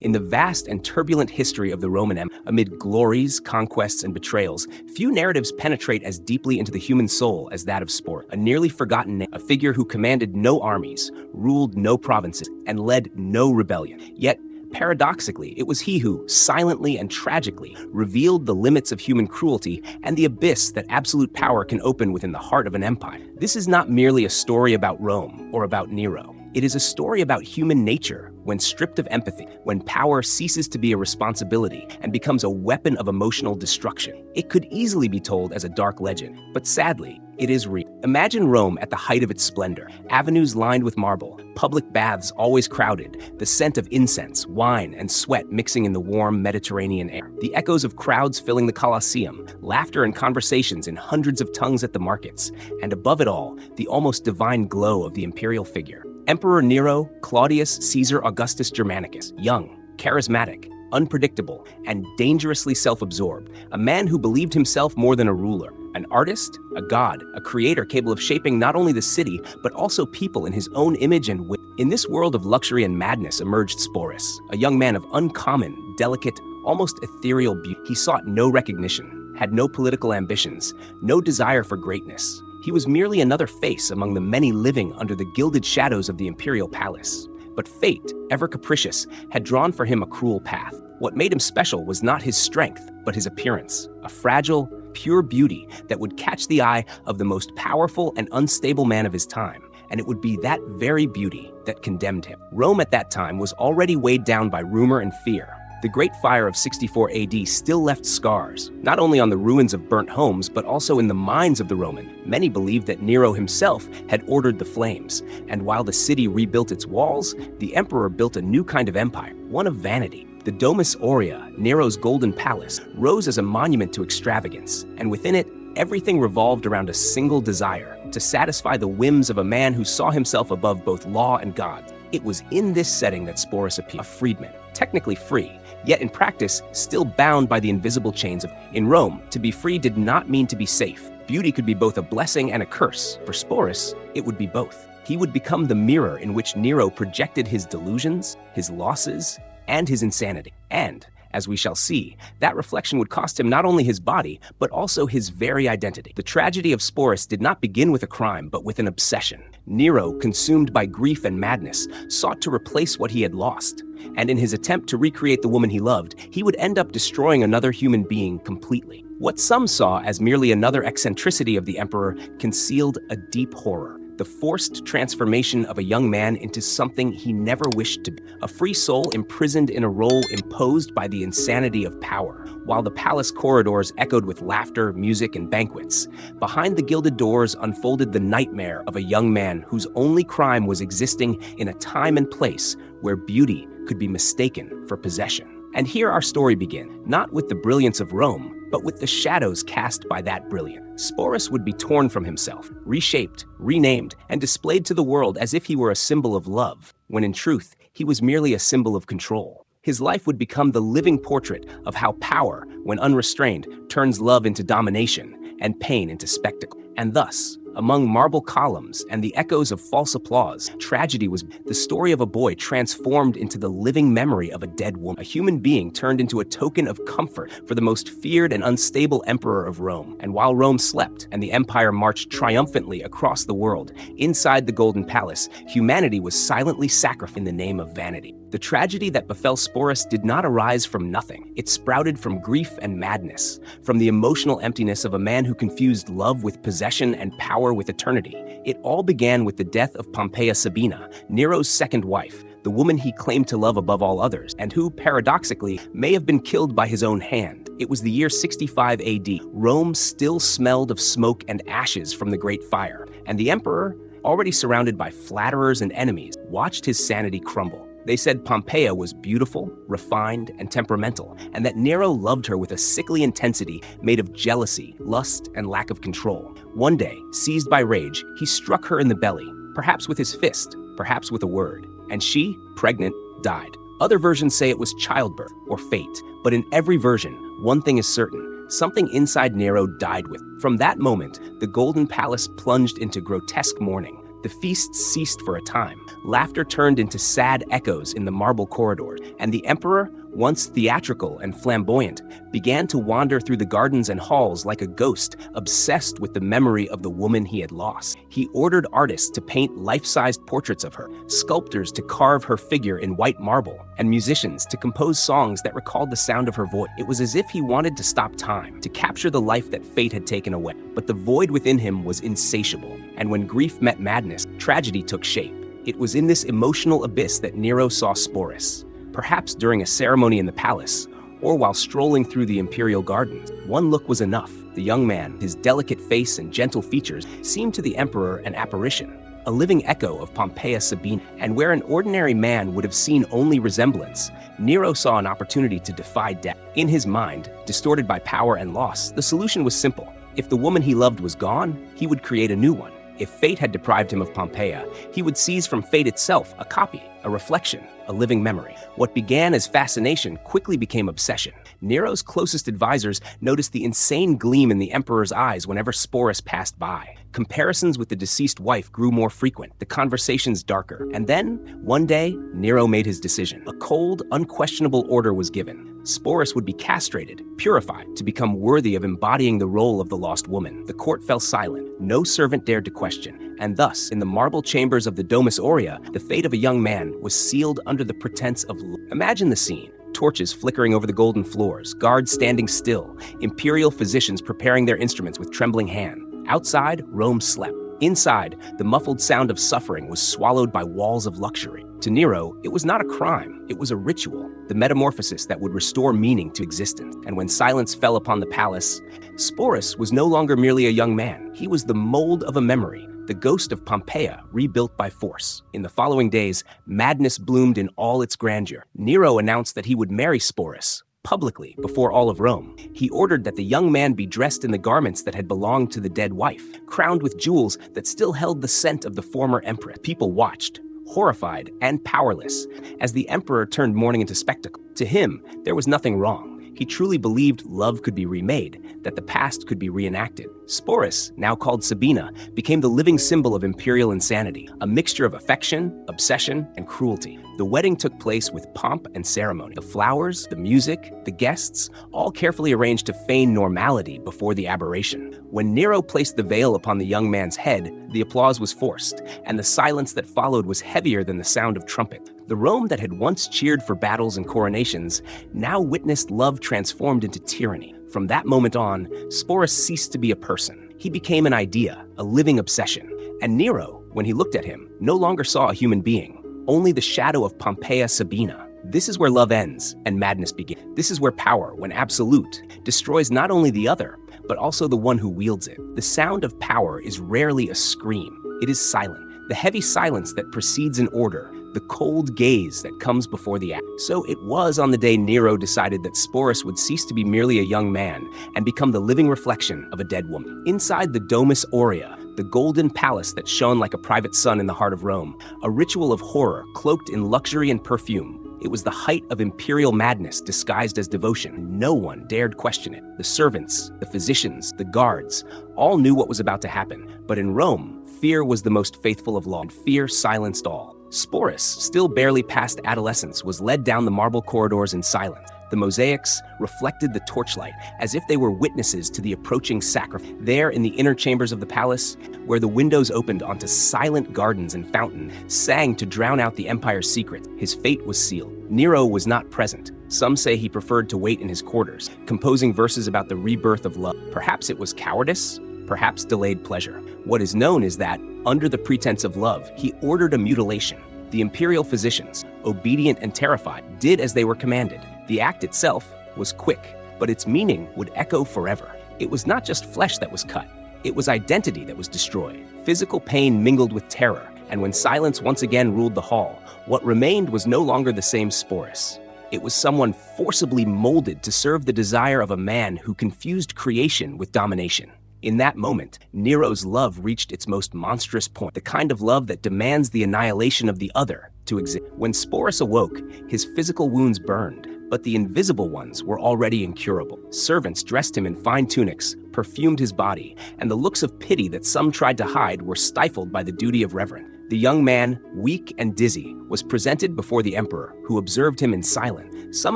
In the vast and turbulent history of the Roman Empire, amid glories, conquests, and betrayals, few narratives penetrate as deeply into the human soul as that of Sporus, a nearly forgotten name, a figure who commanded no armies, ruled no provinces, and led no rebellion. Yet, paradoxically, it was he who, silently and tragically, revealed the limits of human cruelty and the abyss that absolute power can open within the heart of an empire. This is not merely a story about Rome or about Nero. It is a story about human nature when stripped of empathy, when power ceases to be a responsibility and becomes a weapon of emotional destruction. It could easily be told as a dark legend, but sadly, it is real. Imagine Rome at the height of its splendor, avenues lined with marble, public baths always crowded, the scent of incense, wine, and sweat mixing in the warm Mediterranean air, the echoes of crowds filling the Colosseum, laughter and conversations in hundreds of tongues at the markets, and above it all, the almost divine glow of the imperial figure. Emperor Nero, Claudius Caesar Augustus Germanicus, young, charismatic, unpredictable, and dangerously self-absorbed, a man who believed himself more than a ruler, an artist, a god, a creator capable of shaping not only the city, but also people in his own image and whim. In this world of luxury and madness emerged Sporus, a young man of uncommon, delicate, almost ethereal beauty. He sought no recognition, had no political ambitions, no desire for greatness. He was merely another face among the many living under the gilded shadows of the imperial palace. But fate, ever capricious, had drawn for him a cruel path. What made him special was not his strength, but his appearance, a fragile, pure beauty that would catch the eye of the most powerful and unstable man of his time. And it would be that very beauty that condemned him. Rome at that time was already weighed down by rumor and fear. The Great Fire of 64 AD still left scars, not only on the ruins of burnt homes, but also in the minds of the Roman. Many believed that Nero himself had ordered the flames, and while the city rebuilt its walls, the emperor built a new kind of empire, one of vanity. The Domus Aurea, Nero's golden palace, rose as a monument to extravagance, and within it, everything revolved around a single desire, to satisfy the whims of a man who saw himself above both law and God. It was in this setting that Sporus appeared, a freedman, technically free, yet in practice still bound by the invisible chains of. In Rome, to be free did not mean to be safe. Beauty could be both a blessing and a curse. For Sporus, it would be both. He would become the mirror in which Nero projected his delusions, his losses, and his insanity. And, as we shall see, that reflection would cost him not only his body, but also his very identity. The tragedy of Sporus did not begin with a crime, but with an obsession. Nero, consumed by grief and madness, sought to replace what he had lost. And in his attempt to recreate the woman he loved, he would end up destroying another human being completely. What some saw as merely another eccentricity of the emperor concealed a deep horror. The forced transformation of a young man into something he never wished to be. A free soul imprisoned in a role imposed by the insanity of power. While the palace corridors echoed with laughter, music, and banquets, behind the gilded doors unfolded the nightmare of a young man whose only crime was existing in a time and place where beauty could be mistaken for possession. And here our story begins, not with the brilliance of Rome, but with the shadows cast by that brilliance. Sporus would be torn from himself, reshaped, renamed, and displayed to the world as if he were a symbol of love, when in truth, he was merely a symbol of control. His life would become the living portrait of how power, when unrestrained, turns love into domination and pain into spectacle. And thus, among marble columns and the echoes of false applause, tragedy was the story of a boy transformed into the living memory of a dead woman, a human being turned into a token of comfort for the most feared and unstable emperor of Rome. And while Rome slept and the empire marched triumphantly across the world, inside the Golden Palace, humanity was silently sacrificed in the name of vanity. The tragedy that befell Sporus did not arise from nothing. It sprouted from grief and madness, from the emotional emptiness of a man who confused love with possession and power with eternity. It all began with the death of Pompeia Sabina, Nero's second wife, the woman he claimed to love above all others, and who, paradoxically, may have been killed by his own hand. It was the year 65 AD. Rome still smelled of smoke and ashes from the Great Fire, and the emperor, already surrounded by flatterers and enemies, watched his sanity crumble. They said Pompeia was beautiful, refined, and temperamental, and that Nero loved her with a sickly intensity made of jealousy, lust, and lack of control. One day, seized by rage, he struck her in the belly, perhaps with his fist, perhaps with a word, and she, pregnant, died. Other versions say it was childbirth or fate, but in every version, one thing is certain: something inside Nero died with. From that moment, the Golden Palace plunged into grotesque mourning. The feasts ceased for a time. Laughter turned into sad echoes in the marble corridors, and the emperor, once theatrical and flamboyant, began to wander through the gardens and halls like a ghost, obsessed with the memory of the woman he had lost. He ordered artists to paint life-sized portraits of her, sculptors to carve her figure in white marble, and musicians to compose songs that recalled the sound of her voice. It was as if he wanted to stop time, to capture the life that fate had taken away. But the void within him was insatiable, and when grief met madness, tragedy took shape. It was in this emotional abyss that Nero saw Sporus. Perhaps during a ceremony in the palace, or while strolling through the imperial gardens. One look was enough. The young man, his delicate face and gentle features, seemed to the emperor an apparition, a living echo of Pompeia Sabina. And where an ordinary man would have seen only resemblance, Nero saw an opportunity to defy death. In his mind, distorted by power and loss, the solution was simple. If the woman he loved was gone, he would create a new one. If fate had deprived him of Pompeia, he would seize from fate itself a copy, a reflection, a living memory. What began as fascination quickly became obsession. Nero's closest advisors noticed the insane gleam in the emperor's eyes whenever Sporus passed by. Comparisons with the deceased wife grew more frequent, the conversations darker. And then, one day, Nero made his decision. A cold, unquestionable order was given. Sporus would be castrated, purified, to become worthy of embodying the role of the lost woman. The court fell silent. No servant dared to question. And thus, in the marble chambers of the Domus Aurea, the fate of a young man was sealed under the pretense of love. Imagine the scene. Torches flickering over the golden floors, guards standing still, imperial physicians preparing their instruments with trembling hand. Outside, Rome slept. Inside, the muffled sound of suffering was swallowed by walls of luxury. To Nero, it was not a crime, it was a ritual, the metamorphosis that would restore meaning to existence. And when silence fell upon the palace, Sporus was no longer merely a young man. He was the mold of a memory, the ghost of Pompeia rebuilt by force. In the following days, madness bloomed in all its grandeur. Nero announced that he would marry Sporus, publicly, before all of Rome. He ordered that the young man be dressed in the garments that had belonged to the dead wife, crowned with jewels that still held the scent of the former empress. People watched, horrified and powerless, as the emperor turned mourning into spectacle. To him, there was nothing wrong. He truly believed love could be remade, that the past could be reenacted. Sporus, now called Sabina, became the living symbol of imperial insanity, a mixture of affection, obsession, and cruelty. The wedding took place with pomp and ceremony. The flowers, the music, the guests, all carefully arranged to feign normality before the aberration. When Nero placed the veil upon the young man's head, the applause was forced, and the silence that followed was heavier than the sound of trumpet. The Rome that had once cheered for battles and coronations now witnessed love transformed into tyranny. From that moment on, Sporus ceased to be a person. He became an idea, a living obsession. And Nero, when he looked at him, no longer saw a human being, only the shadow of Pompeia Sabina. This is where love ends and madness begins. This is where power, when absolute, destroys not only the other, but also the one who wields it. The sound of power is rarely a scream. It is silent. The heavy silence that precedes an order, the cold gaze that comes before the act. So it was on the day Nero decided that Sporus would cease to be merely a young man and become the living reflection of a dead woman. Inside the Domus Aurea, the golden palace that shone like a private sun in the heart of Rome, a ritual of horror cloaked in luxury and perfume. It was the height of imperial madness disguised as devotion. No one dared question it. The servants, the physicians, the guards, all knew what was about to happen. But in Rome, fear was the most faithful of law, and fear silenced all. Sporus, still barely past adolescence, was led down the marble corridors in silence. The mosaics reflected the torchlight as if they were witnesses to the approaching sacrifice. There in the inner chambers of the palace, where the windows opened onto silent gardens and fountain, sang to drown out the empire's secret. His fate was sealed. Nero was not present. Some say he preferred to wait in his quarters, composing verses about the rebirth of love. Perhaps it was cowardice, perhaps delayed pleasure. What is known is that, under the pretense of love, he ordered a mutilation. The imperial physicians, obedient and terrified, did as they were commanded. The act itself was quick, but its meaning would echo forever. It was not just flesh that was cut. It was identity that was destroyed. Physical pain mingled with terror, and when silence once again ruled the hall, what remained was no longer the same Sporus. It was someone forcibly molded to serve the desire of a man who confused creation with domination. In that moment, Nero's love reached its most monstrous point, the kind of love that demands the annihilation of the other to exist. When Sporus awoke, his physical wounds burned, But the invisible ones were already incurable. Servants dressed him in fine tunics, perfumed his body, and the looks of pity that some tried to hide were stifled by the duty of reverence. The young man, weak and dizzy, was presented before the emperor, who observed him in silence. Some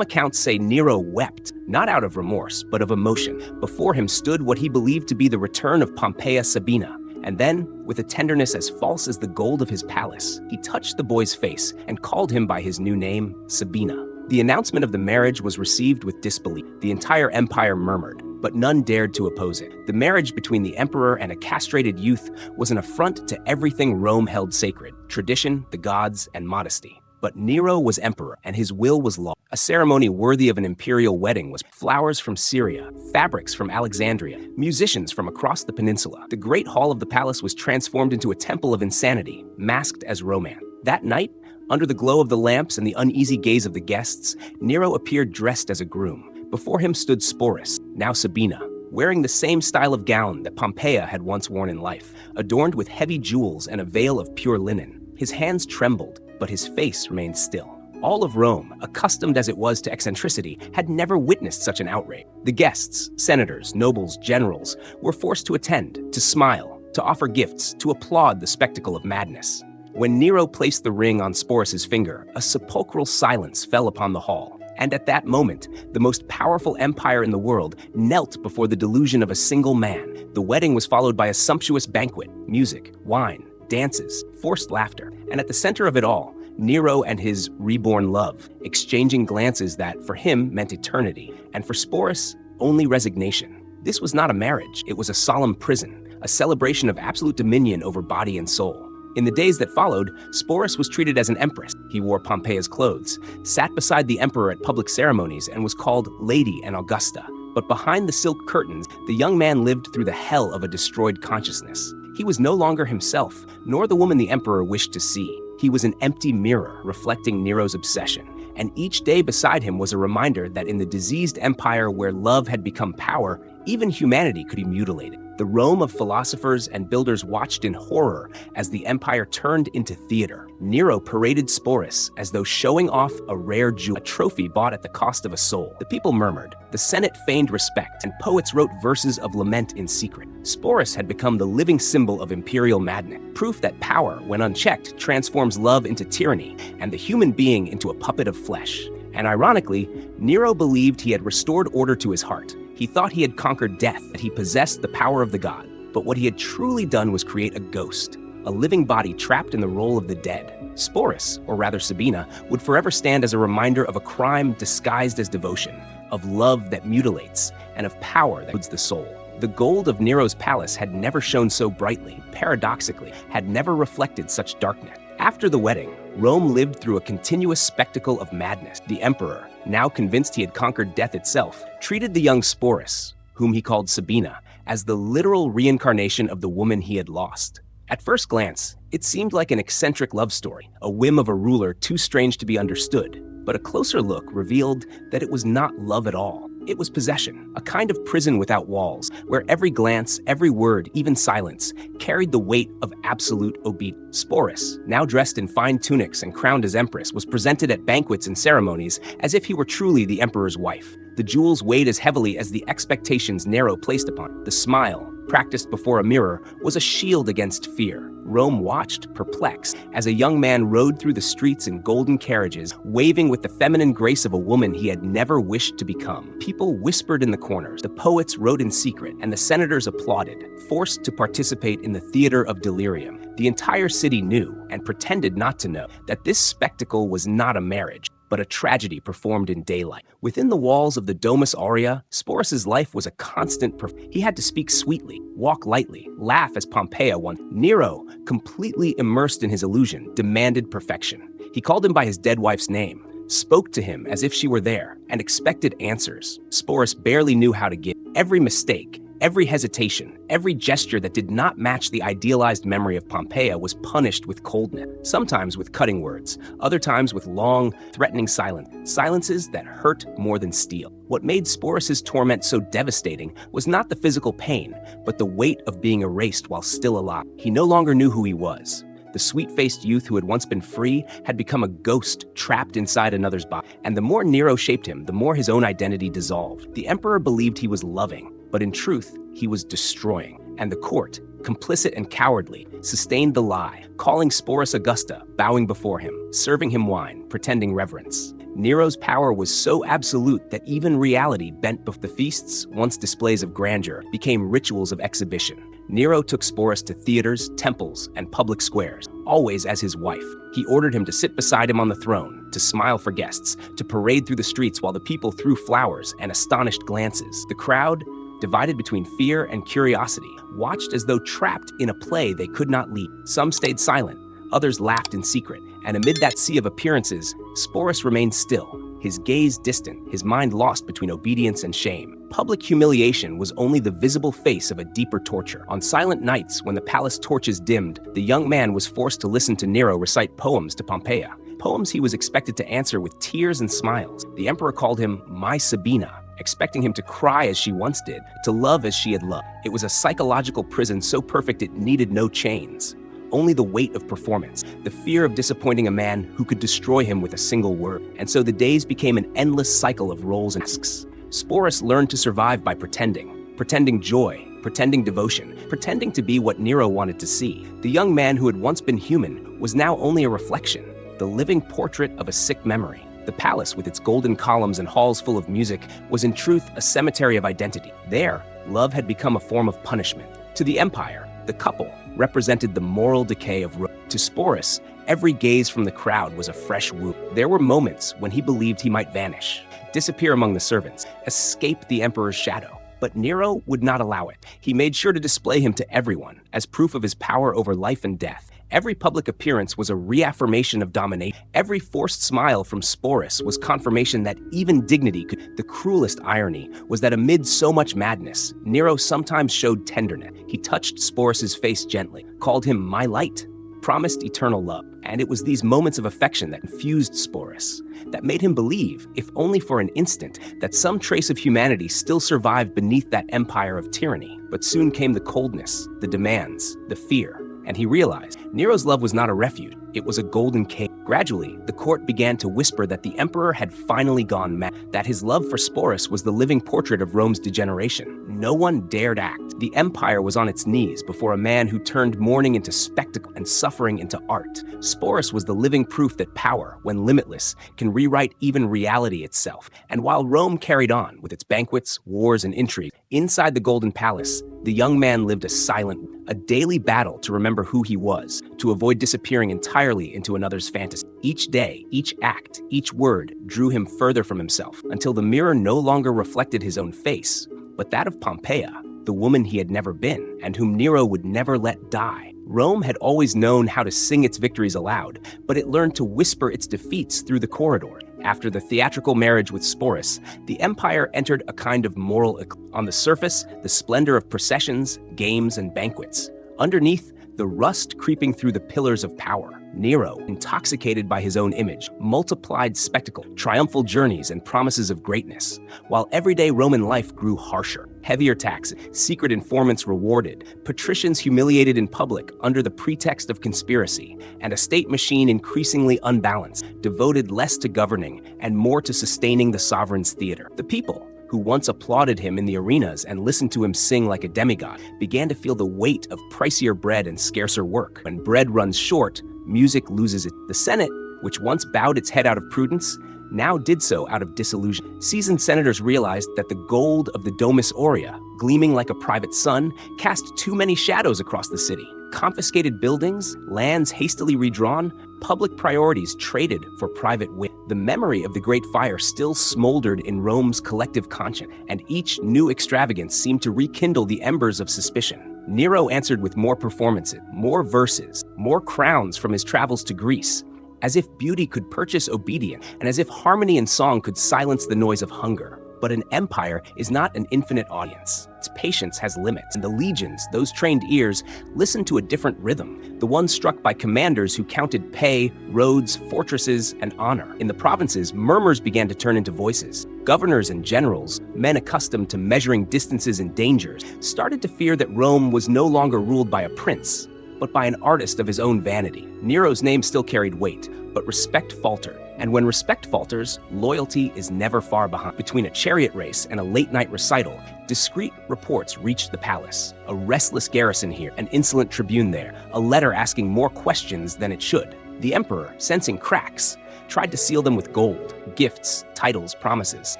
accounts say Nero wept, not out of remorse, but of emotion. Before him stood what he believed to be the return of Pompeia Sabina. And then, with a tenderness as false as the gold of his palace, he touched the boy's face and called him by his new name, Sabina. The announcement of the marriage was received with disbelief. The entire empire murmured, but none dared to oppose it. The marriage between the emperor and a castrated youth was an affront to everything Rome held sacred: tradition, the gods, and modesty. But Nero was emperor, and his will was law. A ceremony worthy of an imperial wedding was flowers from Syria, fabrics from Alexandria, musicians from across the peninsula. The great hall of the palace was transformed into a temple of insanity, masked as romance. That night, under the glow of the lamps and the uneasy gaze of the guests, Nero appeared dressed as a groom. Before him stood Sporus, now Sabina, wearing the same style of gown that Pompeia had once worn in life, adorned with heavy jewels and a veil of pure linen. His hands trembled, but his face remained still. All of Rome, accustomed as it was to eccentricity, had never witnessed such an outrage. The guests, senators, nobles, generals, were forced to attend, to smile, to offer gifts, to applaud the spectacle of madness. When Nero placed the ring on Sporus's finger, a sepulchral silence fell upon the hall. And at that moment, the most powerful empire in the world knelt before the delusion of a single man. The wedding was followed by a sumptuous banquet, music, wine, dances, forced laughter. And at the center of it all, Nero and his reborn love, exchanging glances that, for him, meant eternity, and for Sporus, only resignation. This was not a marriage, it was a solemn prison, a celebration of absolute dominion over body and soul. In the days that followed, Sporus was treated as an empress. He wore Pompeia's clothes, sat beside the emperor at public ceremonies, and was called Lady and Augusta. But behind the silk curtains, the young man lived through the hell of a destroyed consciousness. He was no longer himself, nor the woman the emperor wished to see. He was an empty mirror reflecting Nero's obsession. And each day beside him was a reminder that in the diseased empire where love had become power, even humanity could be mutilated. The Rome of philosophers and builders watched in horror as the empire turned into theater. Nero paraded Sporus as though showing off a rare jewel, a trophy bought at the cost of a soul. The people murmured, the Senate feigned respect, and poets wrote verses of lament in secret. Sporus had become the living symbol of imperial madness, proof that power, when unchecked, transforms love into tyranny and the human being into a puppet of flesh. And ironically, Nero believed he had restored order to his heart. He thought he had conquered death, that he possessed the power of the god. But what he had truly done was create a ghost, a living body trapped in the role of the dead. Sporus, or rather Sabina, would forever stand as a reminder of a crime disguised as devotion, of love that mutilates, and of power that hoods the soul. The gold of Nero's palace had never shone so brightly, paradoxically, had never reflected such darkness. After the wedding, Rome lived through a continuous spectacle of madness. The emperor, now convinced he had conquered death itself, treated the young Sporus, whom he called Sabina, as the literal reincarnation of the woman he had lost. At first glance, it seemed like an eccentric love story, a whim of a ruler too strange to be understood. But a closer look revealed that it was not love at all. It was possession, a kind of prison without walls, where every glance, every word, even silence, carried the weight of absolute obedience. Sporus, now dressed in fine tunics and crowned as empress, was presented at banquets and ceremonies as if he were truly the emperor's wife. The jewels weighed as heavily as the expectations Nero placed upon it. The smile, practiced before a mirror, was a shield against fear. Rome watched, perplexed, as a young man rode through the streets in golden carriages, waving with the feminine grace of a woman he had never wished to become. People whispered in the corners, the poets wrote in secret, and the senators applauded, forced to participate in the theater of delirium. The entire city knew, and pretended not to know, that this spectacle was not a marriage, but a tragedy performed in daylight. Within the walls of the Domus Aurea, Sporus's life was a constant He had to speak sweetly, walk lightly, laugh as Pompeia once. Nero, completely immersed in his illusion, demanded perfection. He called him by his dead wife's name, spoke to him as if she were there, and expected answers. Sporus barely knew how to give. Every mistake, every hesitation, every gesture that did not match the idealized memory of Pompeia was punished with coldness, sometimes with cutting words, other times with long, threatening silences that hurt more than steel. What made Sporus's torment so devastating was not the physical pain, but the weight of being erased while still alive. He no longer knew who he was. The sweet-faced youth who had once been free had become a ghost trapped inside another's body. And the more Nero shaped him, the more his own identity dissolved. The emperor believed he was loving, but in truth, he was destroying. And the court, complicit and cowardly, sustained the lie, calling Sporus Augusta, bowing before him, serving him wine, pretending reverence. Nero's power was so absolute that even reality bent before the feasts, once displays of grandeur, became rituals of exhibition. Nero took Sporus to theaters, temples, and public squares, always as his wife. He ordered him to sit beside him on the throne, to smile for guests, to parade through the streets while the people threw flowers and astonished glances. The crowd, divided between fear and curiosity, watched as though trapped in a play they could not leave. Some stayed silent, others laughed in secret, and amid that sea of appearances, Sporus remained still, his gaze distant, his mind lost between obedience and shame. Public humiliation was only the visible face of a deeper torture. On silent nights, when the palace torches dimmed, the young man was forced to listen to Nero recite poems to Pompeia, poems he was expected to answer with tears and smiles. The emperor called him "my Sabina," expecting him to cry as she once did, to love as she had loved. It was a psychological prison so perfect it needed no chains. Only the weight of performance, the fear of disappointing a man who could destroy him with a single word. And so the days became an endless cycle of roles and tasks. Sporus learned to survive by pretending joy, pretending devotion, pretending to be what Nero wanted to see. The young man who had once been human was now only a reflection, the living portrait of a sick memory. The palace, with its golden columns and halls full of music, was in truth a cemetery of identity. There, love had become a form of punishment. To the empire, the couple represented the moral decay of Rome. To Sporus, every gaze from the crowd was a fresh wound. There were moments when he believed he might vanish, disappear among the servants, escape the emperor's shadow. But Nero would not allow it. He made sure to display him to everyone as proof of his power over life and death. Every public appearance was a reaffirmation of domination. Every forced smile from Sporus was confirmation that even dignity could. The cruelest irony was that amid so much madness, Nero sometimes showed tenderness. He touched Sporus's face gently, called him "my light," promised eternal love. And it was these moments of affection that infused Sporus, that made him believe, if only for an instant, that some trace of humanity still survived beneath that empire of tyranny. But soon came the coldness, the demands, the fear. And he realized Nero's love was not a refuge, it was a golden cage. Gradually, the court began to whisper that the emperor had finally gone mad, that his love for Sporus was the living portrait of Rome's degeneration. No one dared act. The empire was on its knees before a man who turned mourning into spectacle and suffering into art. Sporus was the living proof that power, when limitless, can rewrite even reality itself. And while Rome carried on with its banquets, wars, and intrigue, inside the Golden Palace, the young man lived a daily battle to remember who he was, to avoid disappearing entirely into another's fantasy. Each day, each act, each word drew him further from himself, until the mirror no longer reflected his own face, but that of Pompeia, the woman he had never been, and whom Nero would never let die. Rome had always known how to sing its victories aloud, but it learned to whisper its defeats through the corridor. After the theatrical marriage with Sporus, the empire entered a kind of moral eclipse. On the surface, the splendor of processions, games, and banquets. Underneath, the rust creeping through the pillars of power. Nero, intoxicated by his own image, multiplied spectacle, triumphal journeys, and promises of greatness, while everyday Roman life grew harsher. Heavier taxes, secret informants rewarded, patricians humiliated in public under the pretext of conspiracy, and a state machine increasingly unbalanced, devoted less to governing and more to sustaining the sovereign's theater. The people, who once applauded him in the arenas and listened to him sing like a demigod, began to feel the weight of pricier bread and scarcer work. When bread runs short, music loses it. The Senate, which once bowed its head out of prudence, now did so out of disillusion. Seasoned senators realized that the gold of the Domus Aurea, gleaming like a private sun, cast too many shadows across the city. Confiscated buildings, lands hastily redrawn, public priorities traded for private whim. The memory of the Great Fire still smoldered in Rome's collective conscience, and each new extravagance seemed to rekindle the embers of suspicion. Nero answered with more performances, more verses, more crowns from his travels to Greece, as if beauty could purchase obedience, and as if harmony and song could silence the noise of hunger. But an empire is not an infinite audience. Its patience has limits, and the legions, those trained ears, listened to a different rhythm, the one struck by commanders who counted pay, roads, fortresses, and honor. In the provinces, murmurs began to turn into voices. Governors and generals, men accustomed to measuring distances and dangers, started to fear that Rome was no longer ruled by a prince, but by an artist of his own vanity. Nero's name still carried weight, but respect faltered. And when respect falters, loyalty is never far behind. Between a chariot race and a late-night recital, discreet reports reached the palace. A restless garrison here, an insolent tribune there, a letter asking more questions than it should. The emperor, sensing cracks, tried to seal them with gold, gifts, titles, promises,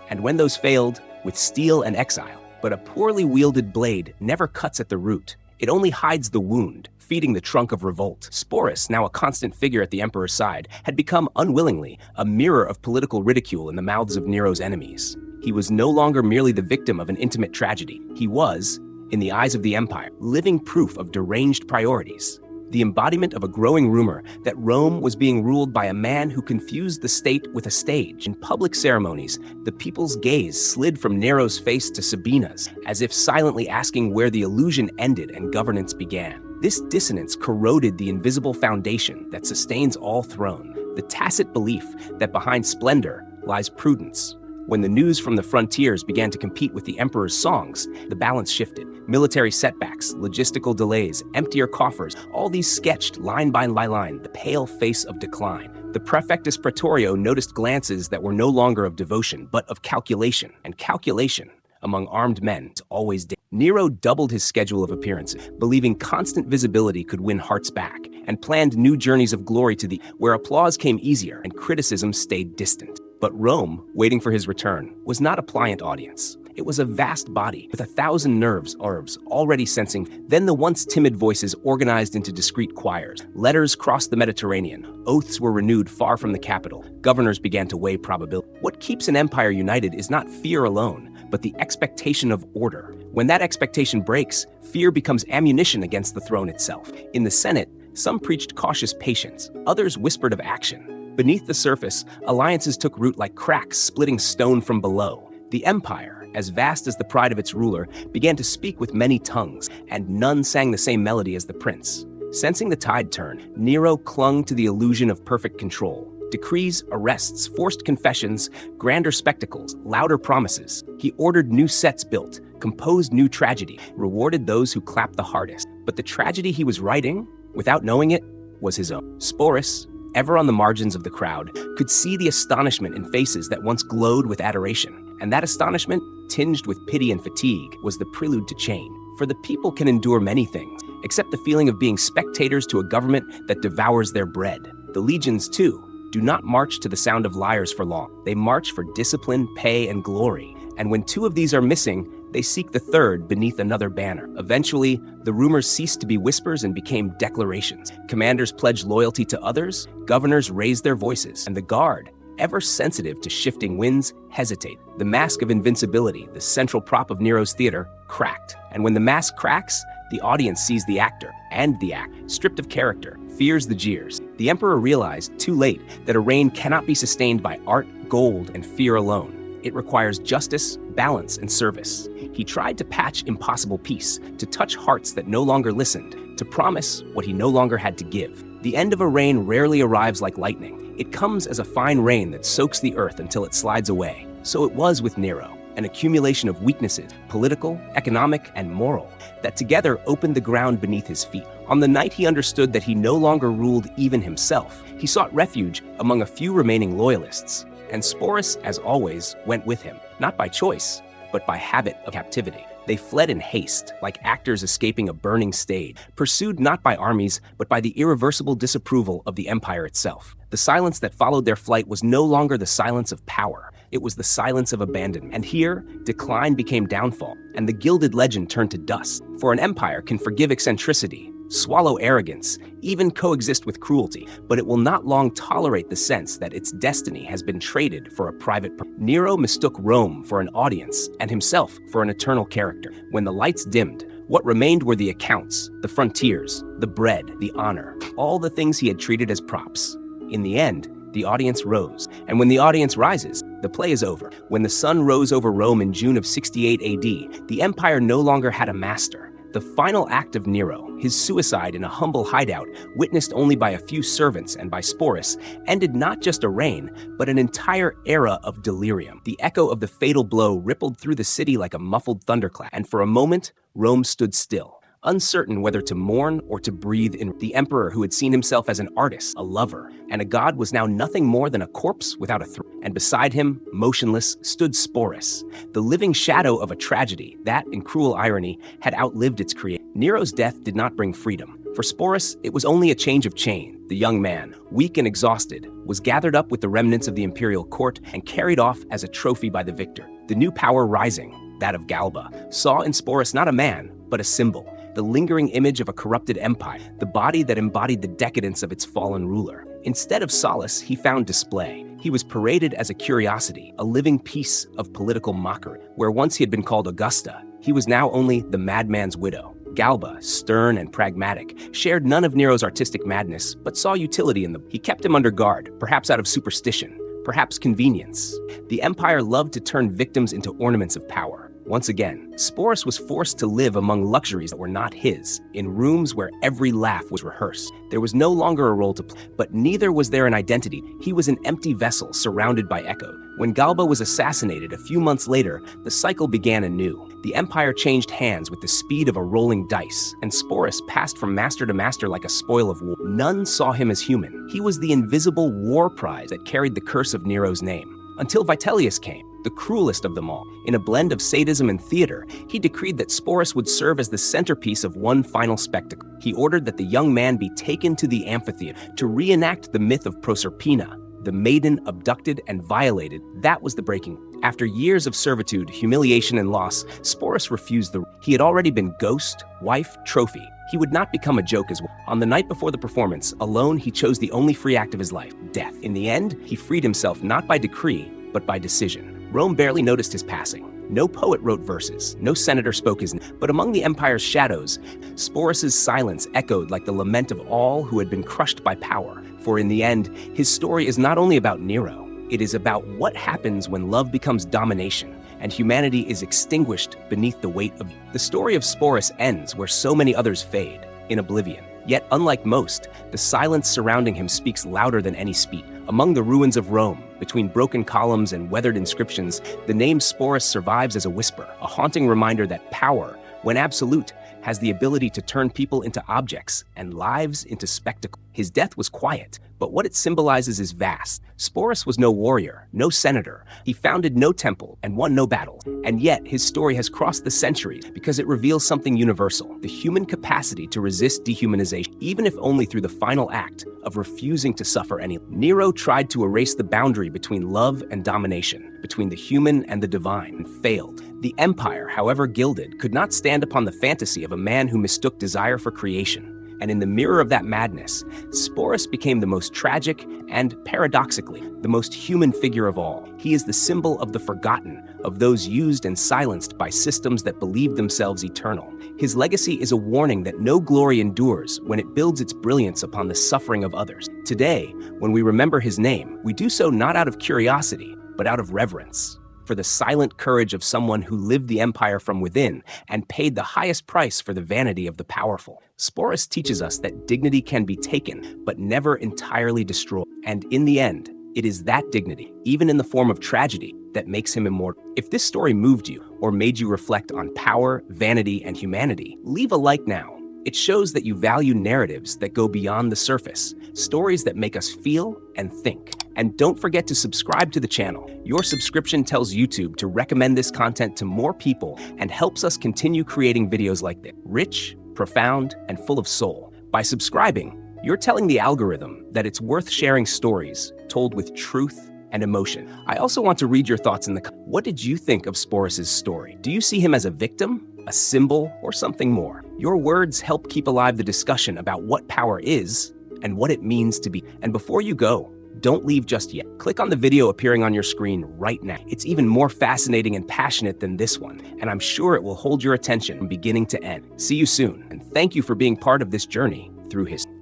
and when those failed, with steel and exile. But a poorly wielded blade never cuts at the root. It only hides the wound, feeding the trunk of revolt. Sporus, now a constant figure at the emperor's side, had become, unwillingly, a mirror of political ridicule in the mouths of Nero's enemies. He was no longer merely the victim of an intimate tragedy. He was, in the eyes of the empire, living proof of deranged priorities. The embodiment of a growing rumor that Rome was being ruled by a man who confused the state with a stage. In public ceremonies, the people's gaze slid from Nero's face to Sabina's, as if silently asking where the illusion ended and governance began. This dissonance corroded the invisible foundation that sustains all throne, the tacit belief that behind splendor lies prudence. When the news from the frontiers began to compete with the emperor's songs, the balance shifted. Military setbacks, logistical delays, emptier coffers, all these sketched line by line the pale face of decline. The Praefectus Praetorio noticed glances that were no longer of devotion, but of calculation. And calculation, among armed men, is always dangerous. Nero doubled his schedule of appearances, believing constant visibility could win hearts back, and planned new journeys of glory to the where applause came easier and criticism stayed distant. But Rome, waiting for his return, was not a pliant audience. It was a vast body with 1,000 nerves already sensing. Then the once timid voices organized into discreet choirs. Letters crossed the Mediterranean. Oaths were renewed far from the capital. Governors began to weigh probability. What keeps an empire united is not fear alone, but the expectation of order. When that expectation breaks, fear becomes ammunition against the throne itself. In the Senate, some preached cautious patience. Others whispered of action. Beneath the surface, alliances took root like cracks splitting stone from below. The empire, as vast as the pride of its ruler, began to speak with many tongues, and none sang the same melody as the prince. Sensing the tide turn, Nero clung to the illusion of perfect control. Decrees, arrests, forced confessions, grander spectacles, louder promises. He ordered new sets built, composed new tragedy, rewarded those who clapped the hardest. But the tragedy he was writing, without knowing it, was his own. Sporus, ever on the margins of the crowd, could see the astonishment in faces that once glowed with adoration. And that astonishment, tinged with pity and fatigue, was the prelude to change. For the people can endure many things, except the feeling of being spectators to a government that devours their bread. The legions, too, do not march to the sound of lyres for long. They march for discipline, pay, and glory. And when two of these are missing, they seek the third beneath another banner. Eventually, the rumors ceased to be whispers and became declarations. Commanders pledged loyalty to others, governors raised their voices, and the guard, ever sensitive to shifting winds, hesitate. The mask of invincibility, the central prop of Nero's theater, cracked. And when the mask cracks, the audience sees the actor, and the act, stripped of character, fears the jeers. The emperor realized, too late, that a reign cannot be sustained by art, gold, and fear alone. It requires justice, balance, and service. He tried to patch impossible peace, to touch hearts that no longer listened, to promise what he no longer had to give. The end of a reign rarely arrives like lightning. It comes as a fine rain that soaks the earth until it slides away. So it was with Nero, an accumulation of weaknesses, political, economic, and moral, that together opened the ground beneath his feet. On the night he understood that he no longer ruled even himself, he sought refuge among a few remaining loyalists. And Sporus, as always, went with him, not by choice, but by habit of captivity. They fled in haste, like actors escaping a burning stage, pursued not by armies, but by the irreversible disapproval of the empire itself. The silence that followed their flight was no longer the silence of power. It was the silence of abandonment. And here, decline became downfall, and the gilded legend turned to dust. For an empire can forgive eccentricity, swallow arrogance, even coexist with cruelty, but it will not long tolerate the sense that its destiny has been traded for a private purpose. Nero mistook Rome for an audience and himself for an eternal character. When the lights dimmed, what remained were the accounts, the frontiers, the bread, the honor, all the things he had treated as props. In the end, the audience rose, and when the audience rises, the play is over. When the sun rose over Rome in June of 68 AD, the empire no longer had a master. The final act of Nero, his suicide in a humble hideout, witnessed only by a few servants and by Sporus, ended not just a reign, but an entire era of delirium. The echo of the fatal blow rippled through the city like a muffled thunderclap, and for a moment, Rome stood still, uncertain whether to mourn or to breathe in. The emperor, who had seen himself as an artist, a lover, and a god, was now nothing more than a corpse without a throne. And beside him, motionless, stood Sporus, the living shadow of a tragedy that, in cruel irony, had outlived its creator. Nero's death did not bring freedom. For Sporus, it was only a change of chain. The young man, weak and exhausted, was gathered up with the remnants of the imperial court and carried off as a trophy by the victor. The new power rising, that of Galba, saw in Sporus not a man, but a symbol, the lingering image of a corrupted empire, the body that embodied the decadence of its fallen ruler. Instead of solace, he found display. He was paraded as a curiosity, a living piece of political mockery. Where once he had been called Augusta, he was now only the madman's widow. Galba, stern and pragmatic, shared none of Nero's artistic madness, but saw utility in them. He kept him under guard, perhaps out of superstition, perhaps convenience. The empire loved to turn victims into ornaments of power. Once again, Sporus was forced to live among luxuries that were not his, in rooms where every laugh was rehearsed. There was no longer a role to play, but neither was there an identity. He was an empty vessel surrounded by echo. When Galba was assassinated a few months later, the cycle began anew. The empire changed hands with the speed of a rolling dice, and Sporus passed from master to master like a spoil of war. None saw him as human. He was the invisible war prize that carried the curse of Nero's name. Until Vitellius came, the cruelest of them all. In a blend of sadism and theater, he decreed that Sporus would serve as the centerpiece of one final spectacle. He ordered that the young man be taken to the amphitheater to reenact the myth of Proserpina, the maiden abducted and violated. That was the breaking. After years of servitude, humiliation, and loss, Sporus refused He had already been ghost, wife, trophy. He would not become a joke as well. On the night before the performance, alone, he chose the only free act of his life, death. In the end, he freed himself not by decree, but by decision. Rome barely noticed his passing. No poet wrote verses, no senator spoke his name, but among the empire's shadows, Sporus's silence echoed like the lament of all who had been crushed by power. For in the end, his story is not only about Nero, it is about what happens when love becomes domination and humanity is extinguished beneath the weight of... The story of Sporus ends where so many others fade, in oblivion. Yet, unlike most, the silence surrounding him speaks louder than any speech. Among the ruins of Rome, between broken columns and weathered inscriptions, the name Sporus survives as a whisper, a haunting reminder that power, when absolute, has the ability to turn people into objects and lives into spectacle. His death was quiet, but what it symbolizes is vast. Sporus was no warrior, no senator. He founded no temple and won no battle. And yet, his story has crossed the centuries because it reveals something universal, the human capacity to resist dehumanization, even if only through the final act of refusing to suffer any. Nero tried to erase the boundary between love and domination, between the human and the divine, and failed. The empire, however gilded, could not stand upon the fantasy of a man who mistook desire for creation. And in the mirror of that madness, Sporus became the most tragic and, paradoxically, the most human figure of all. He is the symbol of the forgotten, of those used and silenced by systems that believed themselves eternal. His legacy is a warning that no glory endures when it builds its brilliance upon the suffering of others. Today, when we remember his name, we do so not out of curiosity, but out of reverence, for the silent courage of someone who lived the empire from within and paid the highest price for the vanity of the powerful. Sporus teaches us that dignity can be taken, but never entirely destroyed. And in the end, it is that dignity, even in the form of tragedy, that makes him immortal. If this story moved you or made you reflect on power, vanity, and humanity, leave a like now. It shows that you value narratives that go beyond the surface, stories that make us feel and think. And don't forget to subscribe to the channel. Your subscription tells YouTube to recommend this content to more people and helps us continue creating videos like this, rich, profound, and full of soul. By subscribing, you're telling the algorithm that it's worth sharing stories told with truth and emotion. I also want to read your thoughts in the comments. What did you think of Sporus's story? Do you see him as a victim, a symbol, or something more? Your words help keep alive the discussion about what power is and what it means to be. And before you go, don't leave just yet. Click on the video appearing on your screen right now. It's even more fascinating and passionate than this one, and I'm sure it will hold your attention from beginning to end. See you soon, and thank you for being part of this journey through history.